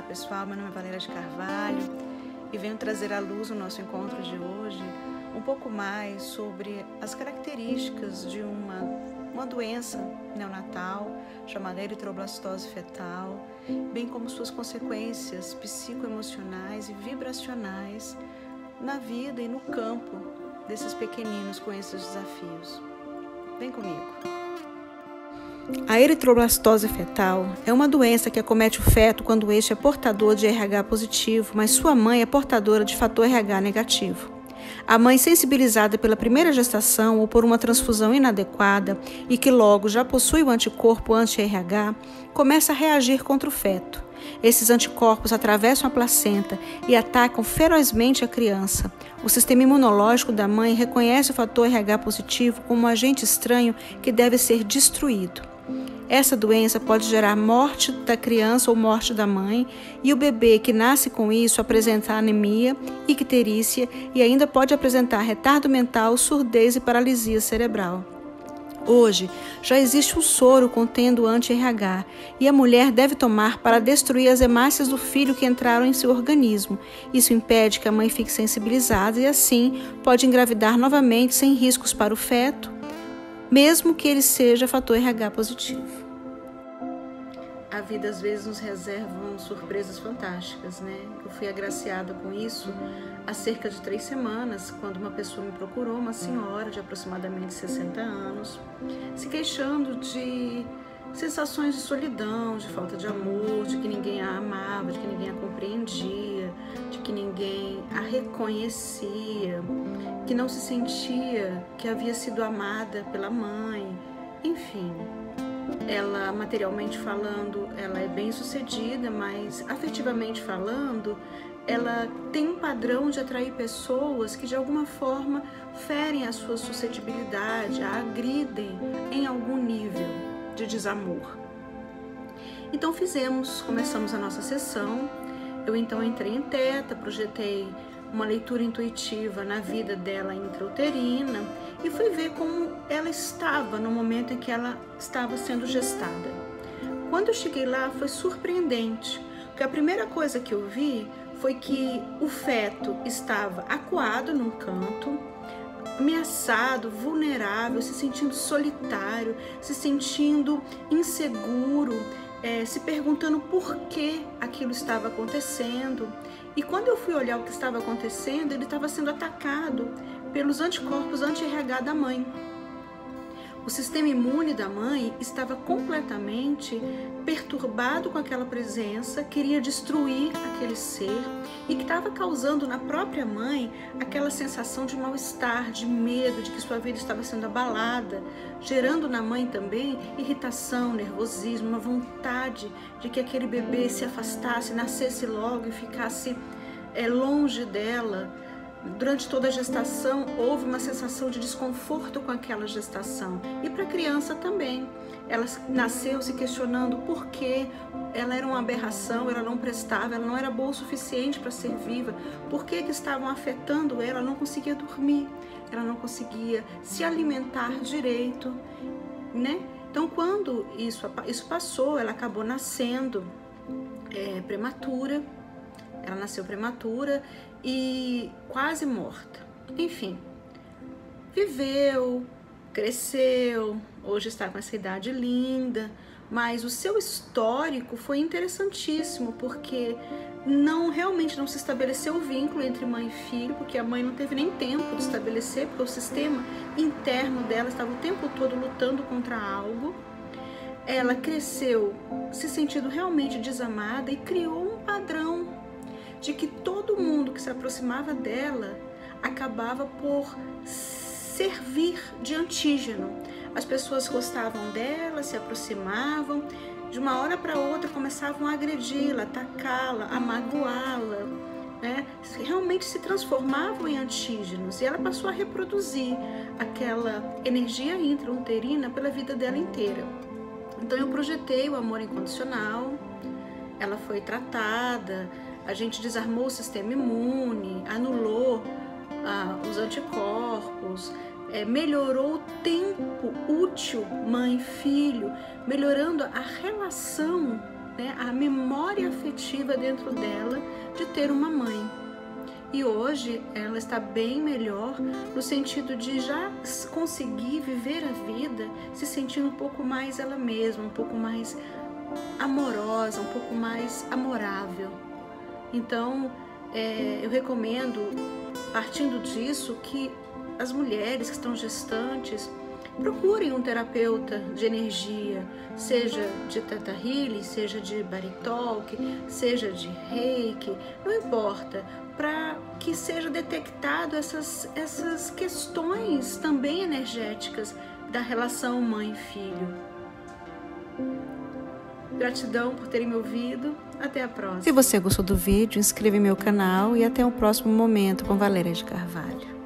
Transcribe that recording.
pessoal, meu nome é Valéria de Carvalho e venho trazer à luz no nosso encontro de hoje um pouco mais sobre as características de uma doença neonatal chamada eritroblastose fetal, bem como suas consequências psicoemocionais e vibracionais na vida e no campo desses pequeninos com esses desafios. Vem comigo. A eritroblastose fetal é uma doença que acomete o feto quando este é portador de RH positivo, mas sua mãe é portadora de fator RH negativo. A mãe sensibilizada pela primeira gestação ou por uma transfusão inadequada e que logo já possui o anticorpo anti-RH, começa a reagir contra o feto. Esses anticorpos atravessam a placenta e atacam ferozmente a criança. O sistema imunológico da mãe reconhece o fator RH positivo como um agente estranho que deve ser destruído. Essa doença pode gerar morte da criança ou morte da mãe, e o bebê que nasce com isso apresenta anemia, icterícia e ainda pode apresentar retardo mental, surdez e paralisia cerebral. Hoje, já existe um soro contendo anti-RH e a mulher deve tomar para destruir as hemácias do filho que entraram em seu organismo. Isso impede que a mãe fique sensibilizada e, assim, pode engravidar novamente sem riscos para o feto, mesmo que ele seja fator RH positivo. A vida às vezes nos reserva surpresas fantásticas, né? Eu fui agraciada com isso há cerca de 3 semanas, quando uma pessoa me procurou, uma senhora de aproximadamente 60 anos, se queixando de sensações de solidão, de falta de amor, de que ninguém a amava, de que ninguém a compreendia, de que ninguém a reconhecia, que não se sentia que havia sido amada pela mãe, enfim. Ela, materialmente falando, ela é bem sucedida, mas afetivamente falando, ela tem um padrão de atrair pessoas que de alguma forma ferem a sua suscetibilidade, a agridem em algum nível de desamor. Então começamos a nossa sessão. Eu então entrei em teta, projetei uma leitura intuitiva na vida dela intrauterina e fui ver como ela estava no momento em que ela estava sendo gestada. Quando eu cheguei lá foi surpreendente, porque a primeira coisa que eu vi foi que o feto estava acuado num canto, ameaçado, vulnerável, se sentindo solitário, se sentindo inseguro, se perguntando por que aquilo estava acontecendo. E quando eu fui olhar o que estava acontecendo, ele estava sendo atacado pelos anticorpos anti-RH da mãe. O sistema imune da mãe estava completamente perturbado com aquela presença, queria destruir aquele ser e que estava causando na própria mãe aquela sensação de mal-estar, de medo, de que sua vida estava sendo abalada, gerando na mãe também irritação, nervosismo, uma vontade de que aquele bebê se afastasse, nascesse logo e ficasse longe dela. Durante toda a gestação, houve uma sensação de desconforto com aquela gestação. E para a criança também. Ela nasceu se questionando por que ela era uma aberração, ela não prestava, ela não era boa o suficiente para ser viva. Por que estavam afetando ela? Ela não conseguia dormir, ela não conseguia se alimentar direito, né? Então, quando isso passou, ela acabou nascendo prematura. Ela nasceu prematura e quase morta. Enfim, viveu, cresceu, hoje está com essa idade linda, mas o seu histórico foi interessantíssimo, porque realmente não se estabeleceu o vínculo entre mãe e filho, porque a mãe não teve nem tempo de estabelecer, porque o sistema interno dela estava o tempo todo lutando contra algo. Ela cresceu se sentindo realmente desamada e criou um padrão de que todo mundo que se aproximava dela acabava por servir de antígeno. As pessoas gostavam dela, se aproximavam, de uma hora para outra começavam a agredi-la, atacá-la, a magoá-la, né? Realmente se transformavam em antígenos e ela passou a reproduzir aquela energia intrauterina pela vida dela inteira. Então eu projetei o amor incondicional, ela foi tratada, a gente desarmou o sistema imune, anulou os anticorpos, melhorou o tempo útil mãe-filho, melhorando a relação né, a memória afetiva dentro dela de ter uma mãe. E hoje ela está bem melhor no sentido de já conseguir viver a vida se sentindo um pouco mais ela mesma, um pouco mais amorosa, um pouco mais amorável. Então, eu recomendo, partindo disso, que as mulheres que estão gestantes procurem um terapeuta de energia, seja de Theta Healing, seja de Body Talk, seja de Reiki, não importa, para que seja detectado essas questões também energéticas da relação mãe-filho. Gratidão por terem me ouvido. Até a próxima. Se você gostou do vídeo, inscreva em meu canal e até o próximo momento com Valéria de Carvalho.